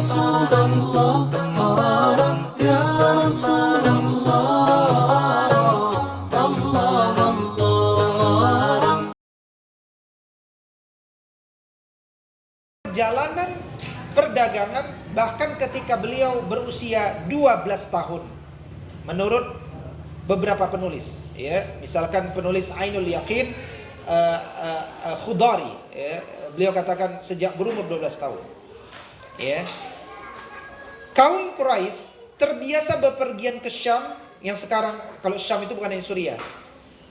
رسول الله يا رسول الله الله الله. Jalanan perdagangan bahkan ketika beliau berusia 12 tahun menurut beberapa penulis, ya, misalkan penulis Ainul Yaqin Khudari, ya, beliau katakan sejak berumur 12 tahun, ya. Kaum Quraisy terbiasa bepergian ke Syam, yang sekarang kalau Syam itu bukan hanya Suriah,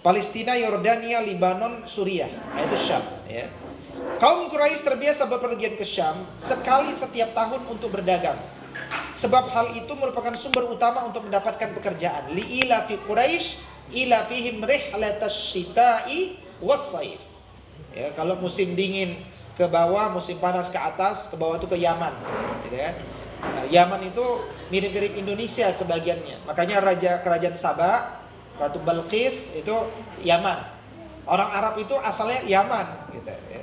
Palestina, Yordania, Libanon, Suriah, itu Syam, ya. Kaum Quraisy terbiasa bepergian ke Syam sekali setiap tahun untuk berdagang. Sebab hal itu merupakan sumber utama untuk mendapatkan pekerjaan. Li'ila fi Quraisy ila fihim rihlatasy syita'i was-saif. Ya, kalau musim dingin ke bawah, musim panas ke atas, ke bawah itu ke Yaman, gitu ya. Nah, Yaman itu mirip-mirip Indonesia sebagiannya. Makanya kerajaan Sabah, Ratu Balqis itu Yaman. Orang Arab itu asalnya Yaman, gitu ya.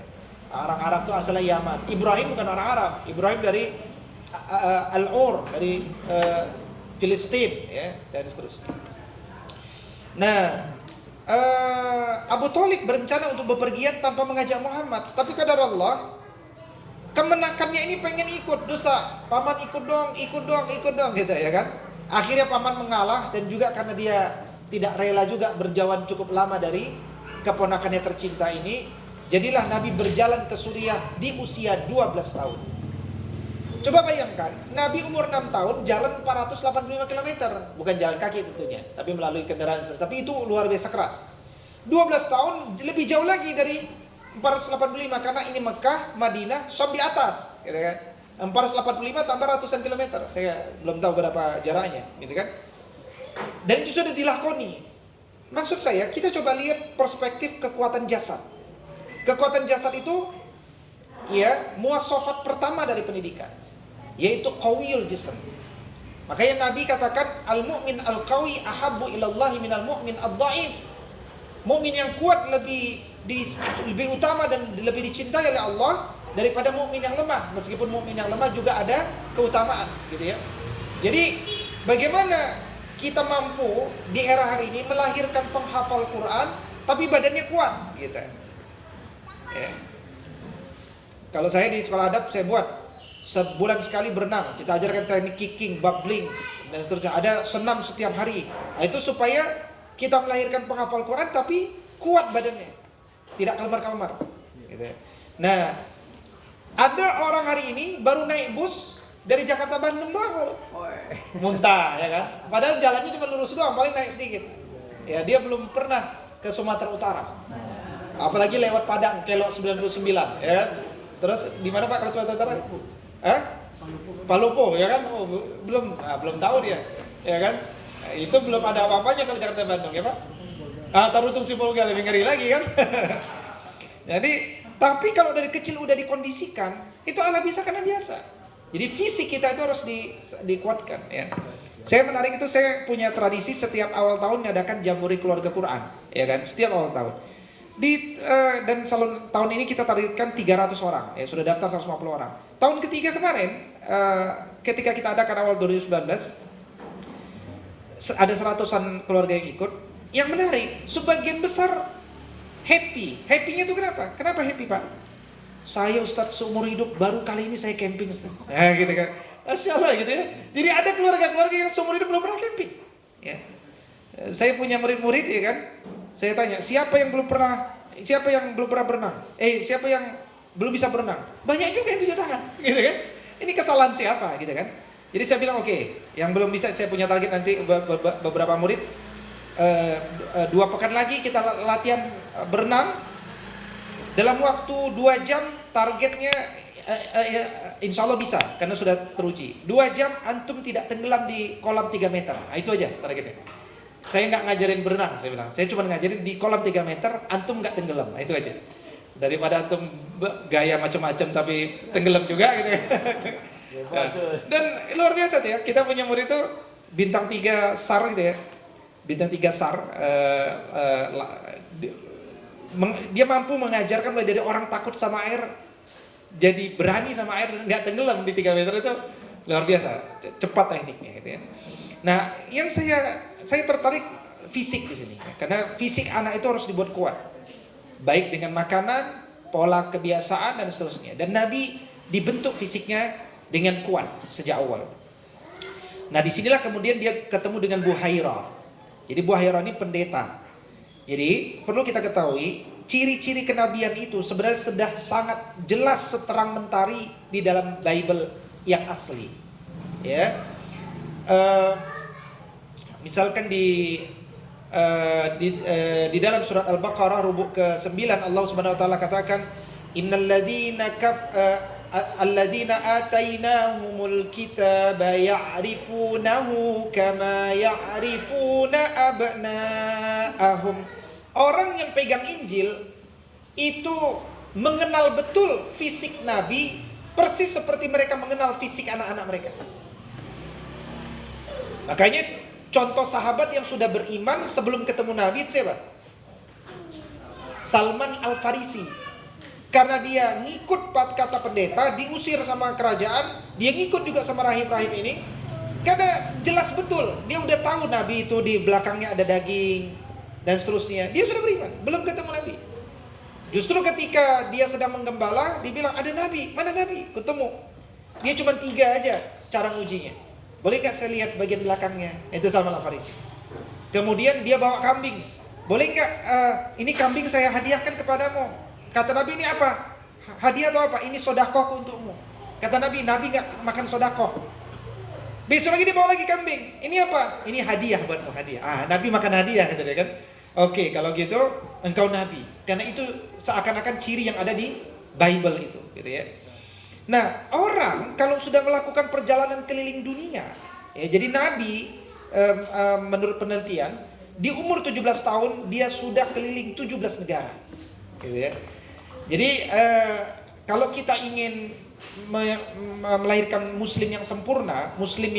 Orang Arab itu asalnya Yaman. Ibrahim bukan orang Arab. Ibrahim dari Al-Ur, dari Filistin, ya, dan seterusnya. Nah, Abu Thalib berencana untuk bepergian tanpa mengajak Muhammad, tapi kadar Allah, kemenakannya ini pengen ikut, dosa, paman ikut dong, gitu ya kan. Akhirnya paman mengalah, dan juga karena dia tidak rela juga berjauhan cukup lama dari keponakannya tercinta ini, jadilah Nabi berjalan ke Suriah di usia 12 tahun. Coba bayangkan, Nabi umur 6 tahun jalan 485 km. Bukan jalan kaki tentunya, tapi melalui kendaraan. Tapi itu luar biasa keras. 12 tahun lebih jauh lagi dari 485, karena ini Mekah, Madinah, Syam di atas, gitu kan. 485 tambah ratusan kilometer. Saya belum tahu berapa jaraknya, gitu kan. Dan itu sudah dilakoni. Maksud saya, kita coba lihat perspektif kekuatan jasad. Kekuatan jasad itu, ya, muasofat pertama dari pendidikan, yaitu qawiyul jism. Makanya Nabi katakan al-mu'min al-qawi ahabbu ilallahi minal mu'min ad-dha'if. Mukmin yang kuat lebih utama dan lebih dicintai oleh Allah daripada mukmin yang lemah. Meskipun mukmin yang lemah juga ada keutamaan, gitu ya. Jadi bagaimana kita mampu di era hari ini melahirkan penghafal Quran tapi badannya kuat, gitu ya. Kalau saya di sekolah adab, saya buat sebulan sekali berenang. Kita ajarkan teknik kicking, bubbling, dan seterusnya. Ada senam setiap hari. Nah, itu supaya kita melahirkan penghafal Quran tapi kuat badannya, tidak kelemar-kelemar, gitu ya. Nah, ada orang hari ini baru naik bus dari Jakarta Bandung doang, muntah, ya kan? Padahal jalannya cuma lurus doang, paling naik sedikit. Ya, dia belum pernah ke Sumatera Utara. Apalagi lewat Padang, Kelok 99, ya kan? Terus di mana Pak kalau Sumatera Utara? Palopo, ya kan? Oh, belum tahu dia, ya kan? Nah, itu belum ada apa-apanya kalau Jakarta Bandung, ya Pak? Tarutung Sipolga lebih ngeri lagi kan? Jadi, tapi kalau dari kecil udah dikondisikan, itu ala bisa karena biasa. Jadi fisik kita itu harus dikuatkan, ya. Saya menarik itu, saya punya tradisi setiap awal tahun mengadakan Jambore Keluarga Quran, ya kan? Setiap awal tahun. Dan tahun ini kita targetkan 300 orang, ya, sudah daftar 150 orang. Tahun ketiga kemarin, ketika kita adakan awal 2019, ada 100-an keluarga yang ikut. Yang menarik, sebagian besar happy. Happy-nya itu kenapa? Kenapa happy, Pak? Saya Ustadz seumur hidup baru kali ini saya camping, Ustadz. Gitu kan. Masya Allah, gitu ya. Jadi ada keluarga-keluarga yang seumur hidup belum pernah camping, ya. Saya punya murid-murid, ya kan. Saya tanya, siapa yang belum pernah berenang? Siapa yang belum bisa berenang? Banyak juga yang tunjuk tangan, gitu kan. Ini kesalahan siapa, gitu kan. Jadi saya bilang, oke, yang belum bisa, saya punya target nanti beberapa murid, 2 pekan lagi kita latihan berenang dalam waktu 2 jam. Targetnya insya Allah bisa, karena sudah teruji. 2 jam antum tidak tenggelam di kolam 3 meter. Nah, itu aja targetnya. Saya nggak ngajarin berenang, saya bilang. Saya cuma ngajarin di kolam 3 meter antum nggak tenggelam. Nah, itu aja. Daripada antum gaya macam-macam tapi tenggelam juga, gitu. Dan luar biasa tuh ya, kita punya murid itu bintang 3 SAR, gitu ya. Bintang 3 SAR, dia mampu mengajarkan mulai dari orang takut sama air jadi berani sama air, nggak tenggelam di 3 meter itu. luar biasa, cepat tekniknya gitu ya. Nah, yang saya tertarik fisik di sini, karena fisik anak itu harus dibuat kuat, baik dengan makanan, pola kebiasaan dan seterusnya. Dan Nabi dibentuk fisiknya dengan kuat sejak awal. Nah, disinilah kemudian dia ketemu dengan Buhairah. Jadi Buhairah ini pendeta. Jadi perlu kita ketahui, ciri-ciri kenabian itu sebenarnya sudah sangat jelas seterang mentari di dalam Bible yang asli. Ya, misalkan di dalam surat Al-Baqarah rubuk ke-9 Allah Subhanahu wa taala katakan innalladzina alladzina atainahumul kitaba ya'rifunahu kama ya'rifuna abna'ahum. Orang yang pegang Injil itu mengenal betul fisik Nabi persis seperti mereka mengenal fisik anak-anak mereka. Makanya contoh sahabat yang sudah beriman sebelum ketemu Nabi itu siapa? Salman Al-Farisi. Karena dia ngikut kata pendeta, diusir sama kerajaan, dia ngikut juga sama rahib-rahib ini. Karena jelas betul, dia udah tahu Nabi itu di belakangnya ada daging dan seterusnya. Dia sudah beriman, belum ketemu Nabi. Justru ketika dia sedang menggembala, dibilang ada Nabi, mana Nabi? Ketemu. Dia cuma 3 aja cara ngujinya. Boleh nggak saya lihat bagian belakangnya? Itu Salman Al-Farisi. Kemudian dia bawa kambing. Boleh nggak ini kambing saya hadiahkan kepadamu? Kata Nabi, ini apa? Hadiah atau apa? Ini sodakoh untukmu. Kata Nabi nggak makan sodakoh. Besok lagi dia bawa lagi kambing. Ini apa? Ini hadiah buatmu, hadiah. Nabi makan hadiah, kata dia kan. Oke, kalau gitu engkau Nabi. Karena itu seakan-akan ciri yang ada di Bible itu, gitu ya. Nah, orang kalau sudah melakukan perjalanan keliling dunia, ya, jadi Nabi menurut penelitian di umur 17 tahun dia sudah keliling 17 negara, gitu ya. Jadi kalau kita ingin melahirkan Muslim yang sempurna, Muslim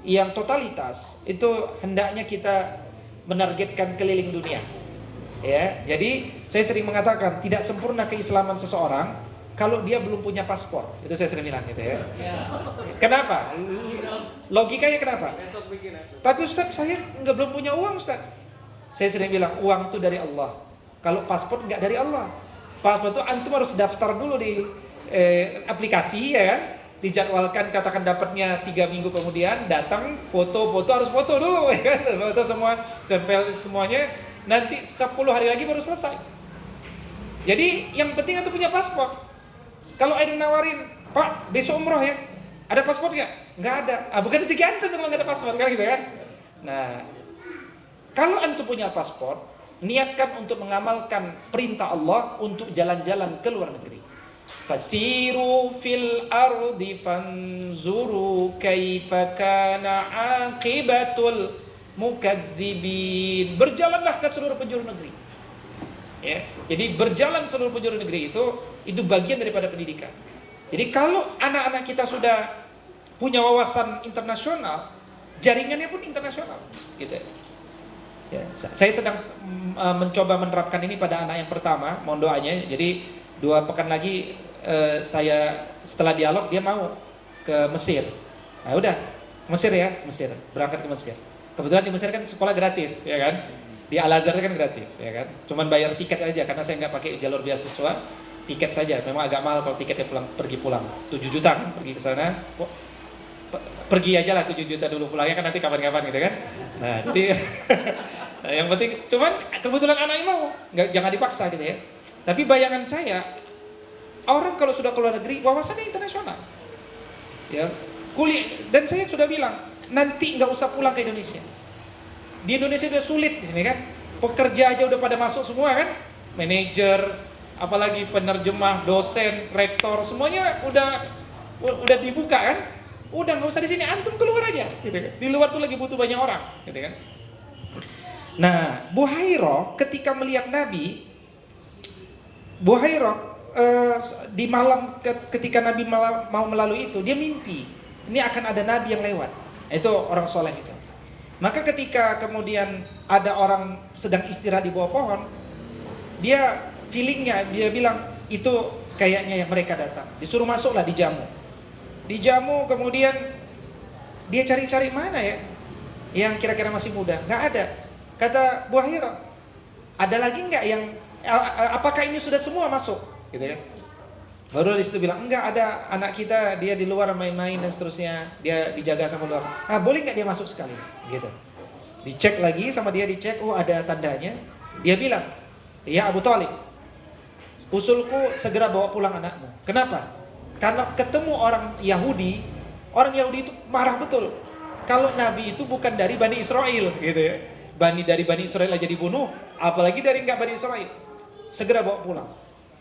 yang totalitas, itu hendaknya kita menargetkan keliling dunia. Ya, jadi saya sering mengatakan tidak sempurna keislaman seseorang kalau dia belum punya paspor. Itu saya sering bilang gitu ya. Kenapa? Logikanya kenapa? Tapi Ustaz, saya belum punya uang Ustaz. Saya sering bilang uang itu dari Allah. Kalau paspor enggak dari Allah. Paspor itu antum harus daftar dulu di aplikasi, ya kan? Dijadwalkan, katakan dapatnya 3 minggu kemudian, datang foto harus foto dulu, ya kan? Foto semua, tempel semuanya, nanti 10 hari lagi baru selesai. Jadi yang penting itu punya paspor. Kalau ada yang nawarin, Pak besok umroh ya, ada paspor nggak? Nggak ada. Bukan rezeki antum kalau nggak ada paspor, kan gitu kan? Nah, kalau antum punya paspor, niatkan untuk mengamalkan perintah Allah untuk jalan-jalan ke luar negeri. Fasiru fil ardi fanzuru kaifa kana aqibatul mukadzibin. Berjalanlah ke seluruh penjuru negeri. Ya, jadi berjalan seluruh penjuru negeri itu bagian daripada pendidikan. Jadi kalau anak-anak kita sudah punya wawasan internasional, jaringannya pun internasional, gitu. Ya, saya sedang mencoba menerapkan ini pada anak yang pertama, mohon doanya. Jadi 2 pekan lagi saya setelah dialog dia mau ke Mesir. Nah udah, Mesir ya, berangkat ke Mesir. Kebetulan di Mesir kan sekolah gratis, ya kan? Di Al-Azhar kan gratis, ya kan? Cuman bayar tiket aja karena saya nggak pakai jalur beasiswa, tiket saja. Memang agak mahal kalau tiketnya pergi pulang. 7 juta kan pergi ke sana. Pergi aja lah 7 juta dulu, pulangnya kan nanti kapan-kapan gitu kan. Nah, jadi nah, yang penting cuman kebetulan anaknya mau, jangan dipaksa gitu ya. Tapi bayangan saya, orang kalau sudah keluar negeri wawasannya internasional. Ya, kuliah, dan saya sudah bilang, nanti nggak usah pulang ke Indonesia. Di Indonesia udah sulit di sini kan. Pekerja aja udah pada masuk semua kan. Manajer, apalagi penerjemah, dosen, rektor, semuanya udah dibuka kan. Udah nggak usah di sini, antum keluar aja gitu kan. Di luar tuh lagi butuh banyak orang, gitu kan. Nah, Buhairah ketika melihat Nabi, Buhairah di malam ketika Nabi mau melalui itu, dia mimpi ini akan ada Nabi yang lewat. Itu orang soleh itu. Maka ketika kemudian ada orang sedang istirahat di bawah pohon, dia feelingnya, dia bilang itu kayaknya yang mereka datang. Disuruh masuklah, dijamu. dijamu, kemudian dia cari-cari mana ya yang kira-kira masih muda. Nggak ada. Kata Bu Hira, ada lagi nggak yang apakah ini sudah semua masuk? Gitu ya. Baru di situ bilang, enggak, ada anak kita, dia di luar main-main dan seterusnya, dia dijaga sama luar. Boleh nggak dia masuk sekali? Gitu. Dicek lagi sama dia, dicek, oh ada tandanya. Dia bilang, ya Abu Thalib, usulku segera bawa pulang anakmu. Kenapa? Karena ketemu orang Yahudi itu marah betul. Kalau Nabi itu bukan dari Bani Israel, gitu ya. Dari Bani Israel aja dibunuh, apalagi dari nggak Bani Israel. Segera bawa pulang.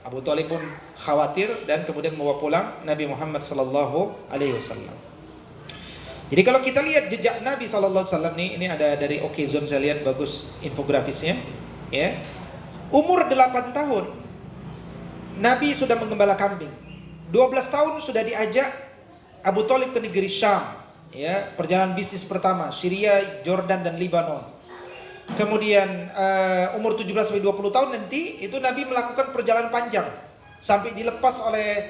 Abu Thalib pun khawatir dan kemudian membawa pulang Nabi Muhammad sallallahu alaihi wasallam. Jadi kalau kita lihat jejak Nabi sallallahu alaihi wasallam nih, ini ada dari Okezone, saya lihat bagus infografisnya, ya. Umur 8 tahun Nabi sudah menggembala kambing. 12 tahun sudah diajak Abu Thalib ke negeri Syam, ya, perjalanan bisnis pertama, Syria, Jordan dan Lebanon. Kemudian umur 17 sampai 20 tahun nanti itu Nabi melakukan perjalanan panjang sampai dilepas oleh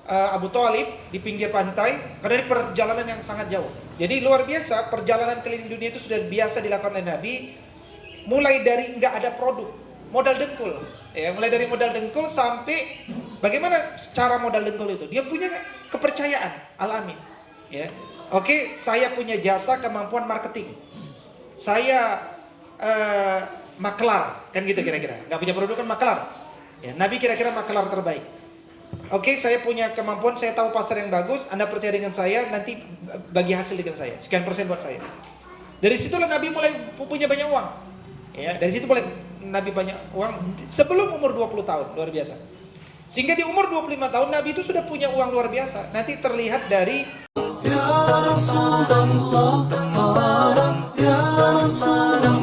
Abu Thalib di pinggir pantai karena ini perjalanan yang sangat jauh. Jadi luar biasa, perjalanan keliling dunia itu sudah biasa dilakukan oleh Nabi, mulai dari nggak ada produk, modal dengkul, ya, mulai dari modal dengkul sampai bagaimana cara modal dengkul itu? Dia punya kepercayaan alami, ya. Oke, saya punya jasa kemampuan marketing. Saya maklar, kan gitu kira-kira. Nggak punya produk kan maklar. Ya, Nabi kira-kira maklar terbaik. Oke, saya punya kemampuan, saya tahu pasar yang bagus, Anda percaya dengan saya, nanti bagi hasil dengan saya. Sekian persen buat saya. Dari situlah Nabi mulai punya banyak uang. Ya, dari situ mulai Nabi banyak uang sebelum umur 20 tahun, luar biasa. Sehingga di umur 25 tahun Nabi itu sudah punya uang luar biasa. Nanti terlihat dari Ya Rasulullah, ya Rasulullah.